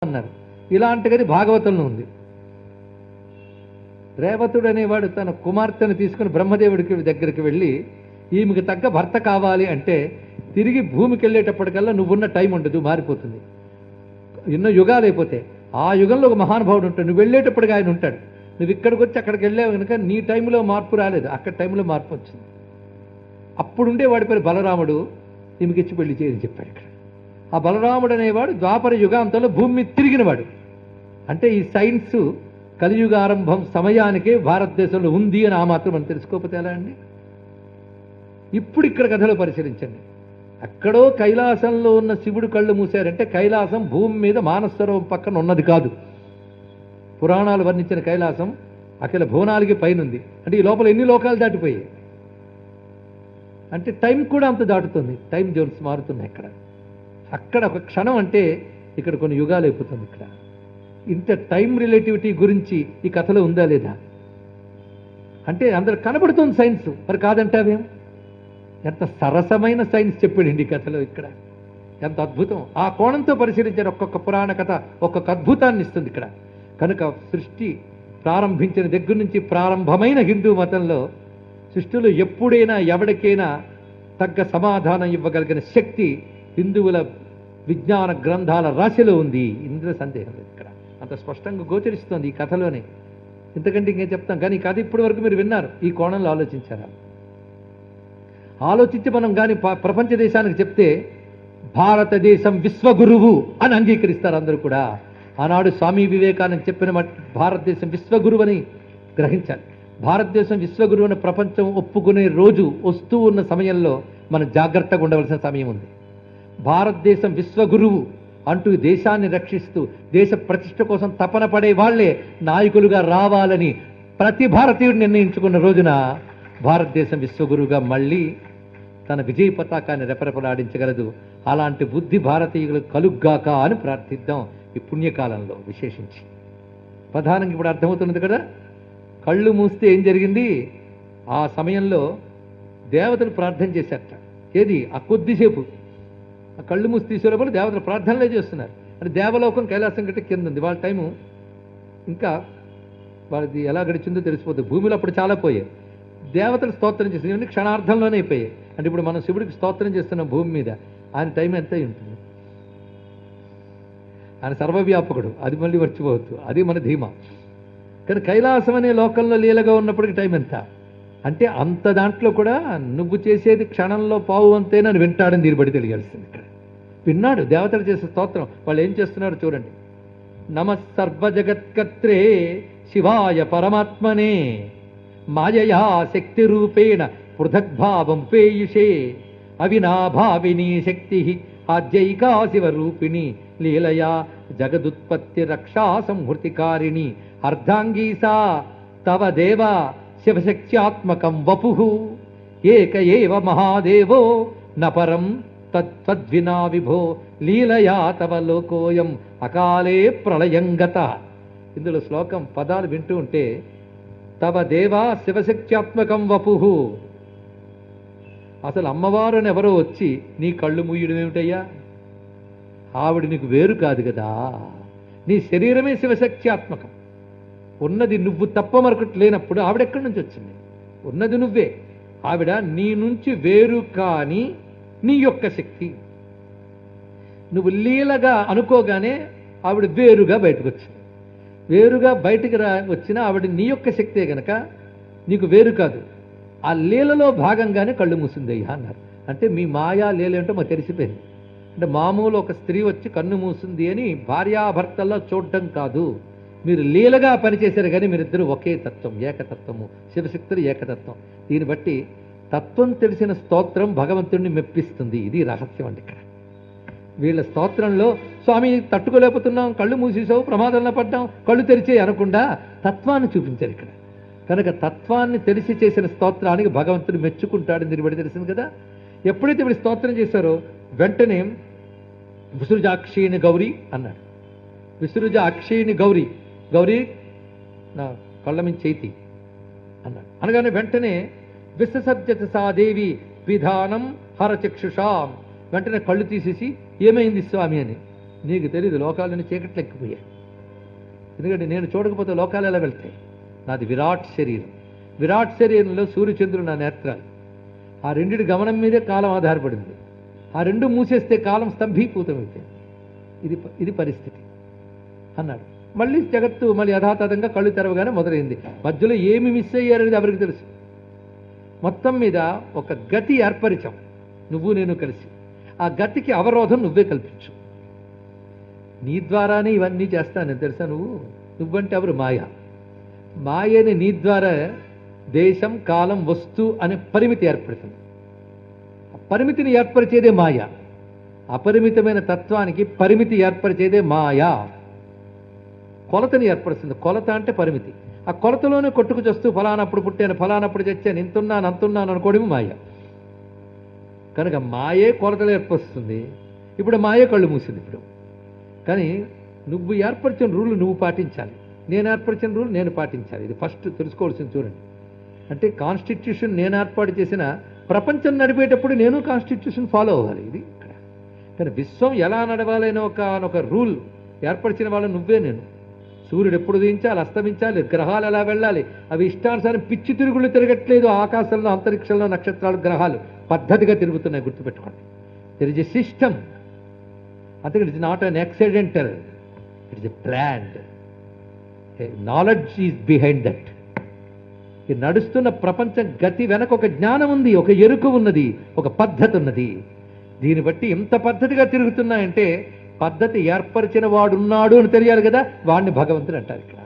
అన్నారు. ఇలాంటి గది భాగవతంలో ఉంది. రేవతుడు అనేవాడు తన కుమార్తెను తీసుకుని బ్రహ్మదేవుడికి దగ్గరికి వెళ్ళి, ఈమెకి తగ్గ భర్త కావాలి అంటే తిరిగి భూమికి వెళ్ళేటప్పటికల్లా నువ్వున్న టైం ఉండదు, మారిపోతుంది. ఎన్నో యుగాలు అయిపోతాయి. ఆ యుగంలో ఒక మహానుభావుడు ఉంటాడు, నువ్వు వెళ్ళేటప్పటికి ఆయన ఉంటాడు. నువ్వు ఇక్కడికి వచ్చి అక్కడికి వెళ్ళావు కనుక నీ టైంలో మార్పు రాలేదు, అక్కడ టైంలో మార్పు వచ్చింది. అప్పుడుండే వాడి పేరు బలరాముడు. ఈమెకి ఇచ్చి పెళ్లి చేయని చెప్పాడు. ఇక్కడ ఆ బలరాముడు అనేవాడు ద్వాపర యుగాంతంలో భూమి మీద తిరిగినవాడు. అంటే ఈ సైన్స్ కలియుగారంభం సమయానికే భారతదేశంలో ఉంది అని ఆ మాత్రం మనం తెలుసుకోకపోతే ఎలా అండి? ఇప్పుడు ఇక్కడ కథలో పరిశీలించండి. అక్కడో కైలాసంలో ఉన్న శివుడు కళ్ళు మూశారంటే కైలాసం భూమి మీద మానసరోవరం పక్కన ఉన్నది కాదు. పురాణాలు వర్ణించిన కైలాసం అఖిల భువనాలకి పైనుంది. అంటే ఈ లోపల ఎన్ని లోకాలు దాటిపోయాయి అంటే టైం కూడా అంత దాటుతుంది. టైం జోన్స్ మారుతున్నాయి. అక్కడ ఒక క్షణం అంటే ఇక్కడ కొన్ని యుగాలు అయిపోతుంది. ఇక్కడ ఇంత టైం రిలేటివిటీ గురించి ఈ కథలో ఉందా లేదా అంటే అందరు కనబడుతుంది సైన్స్, మరి కాదంటావేం? ఎంత సరసమైన సైన్స్ చెప్పాడండి ఈ కథలో. ఇక్కడ ఎంత అద్భుతం! ఆ కోణంతో పరిశీలించారు. ఒక్కొక్క పురాణ కథ ఒక్కొక్క అద్భుతాన్ని ఇస్తుంది ఇక్కడ. కనుక సృష్టి ప్రారంభించిన దగ్గర నుంచి ప్రారంభమైన హిందూ మతంలో సృష్టిలో ఎప్పుడైనా ఎవరికైనా తగ్గ సమాధానం ఇవ్వగలిగిన శక్తి హిందువుల విజ్ఞాన గ్రంథాల రాశిలో ఉంది. ఇందులో సందేహం లేదు. ఇక్కడ అంత స్పష్టంగా గోచరిస్తోంది ఈ కథలోనే. ఇంతకంటే ఇంకేం చెప్తాం. కానీ ఈ కథ ఇప్పటి వరకు మీరు విన్నారు, ఈ కోణంలో ఆలోచించారా? ఆలోచించి మనం కానీ ప్రపంచ దేశానికి చెప్తే భారతదేశం విశ్వగురువు అని అంగీకరిస్తారు అందరూ కూడా. ఆనాడు స్వామి వివేకానంద చెప్పిన భారతదేశం విశ్వగురువు అని గ్రహించాలి. భారతదేశం విశ్వగురువు అని ప్రపంచం ఒప్పుకునే రోజు వస్తూ ఉన్న సమయంలో మనం జాగ్రత్తగా ఉండవలసిన సమయం ఉంది. భారతదేశం విశ్వగురువు అంటూ దేశాన్ని రక్షిస్తూ దేశ ప్రతిష్ట కోసం తపన పడే వాళ్లే నాయకులుగా రావాలని ప్రతి భారతీయుడు నిర్ణయించుకున్న రోజున భారతదేశం విశ్వగురువుగా మళ్ళీ తన విజయ పతాకాన్ని రెపరెపలాడించగలదు. అలాంటి బుద్ధి భారతీయులు కలుగ్గాక అని ప్రార్థిద్దాం ఈ పుణ్యకాలంలో విశేషించి. ప్రధానంగా ఇప్పుడు అర్థమవుతున్నది కదా, కళ్ళు మూస్తే ఏం జరిగింది? ఆ సమయంలో దేవతలు ప్రార్థన చేశారట. ఏది? ఆ కొద్దిసేపు ఆ కళ్ళు మూసి తీసేటప్పుడు దేవతలు ప్రార్థనలే చేస్తున్నారు. అంటే దేవలోకం కైలాసం కంటే కింద ఉంది. వాళ్ళ టైము ఇంకా వాళ్ళది ఎలా గడిచిందో తెలిసిపోతుంది. భూమిలో అప్పుడు చాలా పోయాయి. దేవతలు స్తోత్రం చేస్తుంది, ఇవన్నీ క్షణార్థంలోనే అయిపోయాయి. అంటే ఇప్పుడు మనం శివుడికి స్తోత్రం చేస్తున్నాం భూమి మీద, ఆయన టైం ఎంత ఉంటుంది? ఆయన సర్వవ్యాపకుడు, అది మళ్ళీ మర్చిపోవద్దు, అది మన ధీమా. కానీ కైలాసం అనే లోకంలో లీలగా ఉన్నప్పటికీ టైం ఎంత అంటే అంత దాంట్లో కూడా నువ్వు చేసేది క్షణంలో పావు అంతేనని వింటాడని దీన్ని బట్టి తెలియాల్సింది. ఇక్కడ విన్నాడు దేవతలు చేసే స్తోత్రం. వాళ్ళు ఏం చేస్తున్నారు చూడండి. నమః సర్వజగత్కర్త్రే శివాయ పరమాత్మనే మాయయా శక్తి రూపేణ పృథగ్భావం పేయుషే అవినాభావినీ శక్తి ఆద్యైకా శివరూపిణి లీలయా జగదుత్పత్తి రక్షా సంహృతికారిణి అర్ధాంగీసా తవ దేవ శివశక్త్యాత్మకం వపుః ఏక ఏవ మహాదేవో నపరం తద్వినా విభో లీలయా తవ లోకోయం అకాలే ప్రళయం గత. ఇందులో శ్లోకం పదాలు వింటూ ఉంటే తవ దేవా శివశక్త్యాత్మకం వపుః. అసలు అమ్మవారుని ఎవరో వచ్చి నీ కళ్ళు మూయడం ఏమిటయ్యా? ఆవిడ నీకు వేరు కాదు కదా, నీ శరీరమే శివశక్త్యాత్మకం. ఉన్నది నువ్వు తప్ప మరొకటి లేనప్పుడు ఆవిడెక్కడి నుంచి వచ్చింది? ఉన్నది నువ్వే. ఆవిడ నీ నుంచి వేరు కాని నీ యొక్క శక్తి. నువ్వు లీలగా అనుకోగానే ఆవిడ వేరుగా బయటకు వచ్చింది. వేరుగా బయటికి వచ్చినా ఆవిడ నీ యొక్క శక్తే గనక నీకు వేరు కాదు. ఆ లీలలో భాగంగానే కళ్ళు మూసిందయ్యా అన్నారు. అంటే మీ మాయా లీల ఏంటో మాకు తెలిసిపోయింది. అంటే మామూలు ఒక స్త్రీ వచ్చి కన్ను మూసింది అని భార్యాభర్తల్లో చూడటం కాదు, మీరు లీలగా పనిచేశారు. కానీ మీరిద్దరూ ఒకే తత్వం, ఏకతత్వము, శివశక్తులు ఏకతత్వం. దీన్ని బట్టి తత్వం తెలిసిన స్తోత్రం భగవంతుడిని మెప్పిస్తుంది. ఇది రహస్యం అండి. ఇక్కడ వీళ్ళ స్తోత్రంలో స్వామి తట్టుకోలేకపోతున్నాం, కళ్ళు మూసేసావు, ప్రమాదంలో పడ్డాం, కళ్ళు తెరిచే అనకుండా తత్వాన్ని చూపించారు ఇక్కడ. కనుక తత్వాన్ని తెలిసి చేసిన స్తోత్రానికి భగవంతుడు మెచ్చుకుంటాడని దీన్ని బట్టి తెలిసింది కదా. ఎప్పుడైతే వీళ్ళు స్తోత్రం చేశారో వెంటనే విసృజాక్షిణి గౌరీ అన్నాడు. విసృజ అక్షిణి గౌరీ, గౌరీ నా కళ్ళ మీద చేతి అన్నాడు. అనగానే వెంటనే విససర్జత సాదేవి విధానం హరచక్షుషాం. వెంటనే కళ్ళు తీసేసి ఏమైంది స్వామి అని నీకు తెలియదు లోకాలని చీకట్లు ఎక్కిపోయాయి. ఎందుకంటే నేను చూడకపోతే లోకాలు ఎలా వెళ్తాయి? నాది విరాట్ శరీరం. విరాట్ శరీరంలో సూర్యచంద్రుడు నా నేత్రాలు. ఆ రెండిటి గమనం మీదే కాలం ఆధారపడింది. ఆ రెండు మూసేస్తే కాలం స్తంభీభూతమైపోయింది. ఇది పరిస్థితి అన్నాడు. మళ్ళీ జగత్తు మళ్ళీ యథాతథంగా కళ్ళు తెరవగానే మొదలైంది. మధ్యలో ఏమి మిస్ అయ్యారనేది ఎవరికి తెలుసు? మొత్తం మీద ఒక గతి ఏర్పరిచాం నువ్వు నేను కలిసి. ఆ గతికి అవరోధం నువ్వే కల్పించు. నీ ద్వారానే ఇవన్నీ చేస్తానని తెలుసా? నువ్వంటే ఎవరు? మాయ. మాయని నీ ద్వారా దేశం కాలం వస్తు అనే పరిమితి ఏర్పడుతుంది. ఆ పరిమితిని ఏర్పరిచేదే మాయ. అపరిమితమైన తత్వానికి పరిమితి ఏర్పరిచేదే మాయా. కొలతని ఏర్పరుస్తుంది. కొలత అంటే పరిమితి. ఆ కొలతలోనే కొట్టుకు చస్తూ ఫలానప్పుడు పుట్టాను, ఫలానప్పుడు చచ్చాను, ఇంతున్నాను అంతున్నాను అనుకోవడం మాయ. కనుక మాయే కొలతలు ఏర్పరుస్తుంది. ఇప్పుడు మాయే కళ్ళు మూసింది. ఇప్పుడు కానీ నువ్వు ఏర్పరిచిన రూల్ నువ్వు పాటించాలి, నేను ఏర్పరిచిన రూల్ నేను పాటించాలి. ఇది ఫస్ట్ తెలుసుకోవాల్సింది. చూడండి, అంటే కాన్స్టిట్యూషన్ నేను ఏర్పాటు చేసిన ప్రపంచం నడిపేటప్పుడు నేను కాన్స్టిట్యూషన్ ఫాలో అవ్వాలి. ఇది ఇక్కడ. కానీ విశ్వం ఎలా నడవాలనే ఒక రూల్ ఏర్పరిచిన వాళ్ళు నువ్వే నేను. సూర్యుడు ఎప్పుడు ఉదయించాలి, అస్తమించాలి, గ్రహాలు ఎలా వెళ్ళాలి, అవి ఇష్టానుసారం పిచ్చి తిరుగుళ్ళు తిరగట్లేదు. ఆకాశంలో అంతరిక్షంలో నక్షత్రాలు గ్రహాలు పద్ధతిగా తిరుగుతున్నాయి. గుర్తుపెట్టుకోండి, దెర్ ఇస్ ఎ సిస్టమ్. అందుకే it is not an accidental, it is a planned. Knowledge is behind that. ఈ నడుస్తున్న ప్రపంచం గతి వెనక ఒక జ్ఞానం ఉంది, ఒక ఎరుక ఉన్నది, ఒక పద్ధతి ఉన్నది. దీన్ని బట్టి ఎంత పద్ధతిగా తిరుగుతున్నాయంటే పద్ధతి ఏర్పరిచిన వాడున్నాడు అని తెలియాలి కదా, వాడిని భగవంతుడు అంటారు ఇక్కడ.